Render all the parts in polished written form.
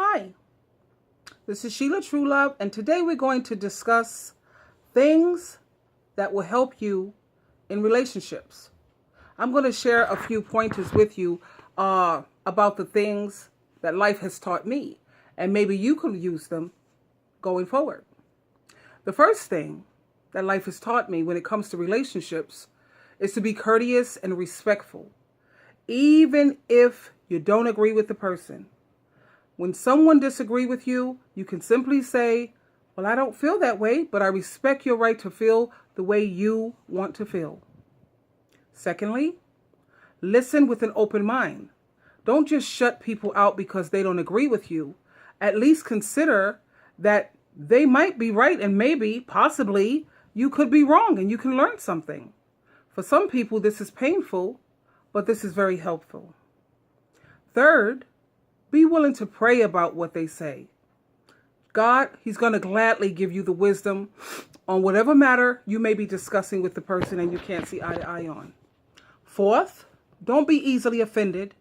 Hi, this is Sheila Truelove, and today we're going to discuss things that will help you in relationships. I'm going to share a few pointers with you about the things that life has taught me, and maybe you can use them going forward. The first thing that life has taught me when it comes to relationships is to be courteous and respectful, even if you don't agree with the person. When someone disagrees with you, you can simply say, well, I don't feel that way, but I respect your right to feel the way you want to feel. Secondly, listen with an open mind. Don't just shut people out because they don't agree with you. At least consider that they might be right and maybe, possibly, you could be wrong and you can learn something. For some people, this is painful, but this is very helpful. Third, be willing to pray about what they say. God, He's going to gladly give you the wisdom on whatever matter you may be discussing with the person and you can't see eye to eye on. Fourth, don't be easily offended.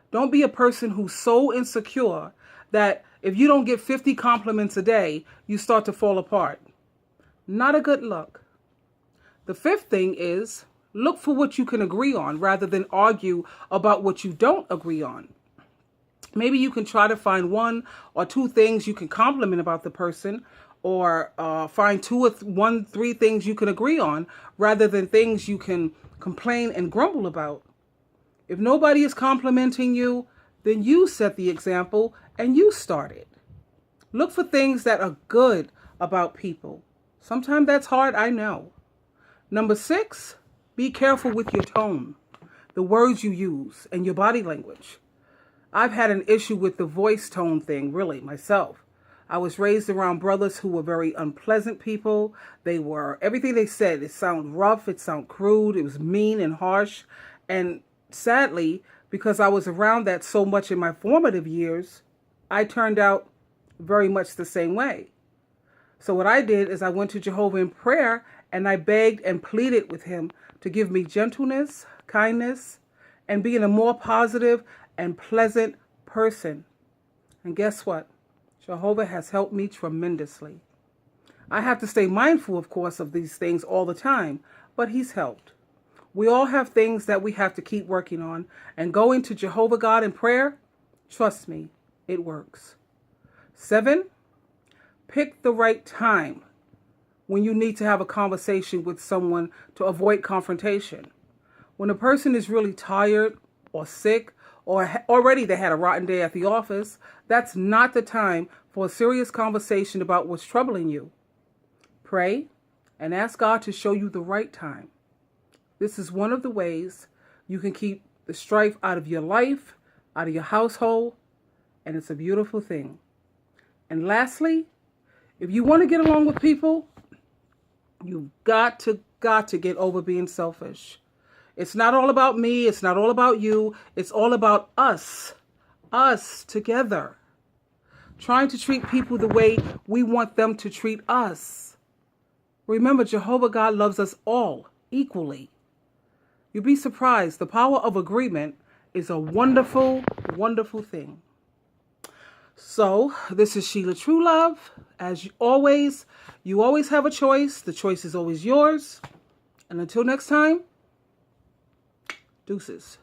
Don't be a person who's so insecure that if you don't get 50 compliments a day, you start to fall apart. Not a good look. The fifth thing is look for what you can agree on rather than argue about what you don't agree on. Maybe you can try to find one or two things you can compliment about the person, or find three things you can agree on rather than things you can complain and grumble about. If nobody is complimenting you, then you set the example and you start it. Look for things that are good about people. Sometimes that's hard, I know. Number 6, be careful with your tone, the words you use, and your body language. I've had an issue with the voice tone thing, really, myself. I was raised around brothers who were very unpleasant people. Everything they said, it sounded rough, it sounded crude, it was mean and harsh. And sadly, because I was around that so much in my formative years, I turned out very much the same way. So what I did is I went to Jehovah in prayer and I begged and pleaded with Him to give me gentleness, kindness, and being a more positive and pleasant person. And guess what? Jehovah has helped me tremendously. I have to stay mindful, of course, of these things all the time, but He's helped. We all have things that we have to keep working on, and going to Jehovah God in prayer, trust me, it works. 7, pick the right time when you need to have a conversation with someone to avoid confrontation. When a person is really tired or sick, or already they had a rotten day at the office, that's not the time for a serious conversation about what's troubling you. Pray and ask God to show you the right time. This is one of the ways you can keep the strife out of your life, out of your household, and it's a beautiful thing. And lastly, if you want to get along with people, you've got to get over being selfish. It's not all about me. It's not all about you. It's all about us together, trying to treat people the way we want them to treat us. Remember, Jehovah God loves us all equally. You'd be surprised. The power of agreement is a wonderful, wonderful thing. So this is Sheila Truelove. As you always have a choice. The choice is always yours. And until next time, deuces.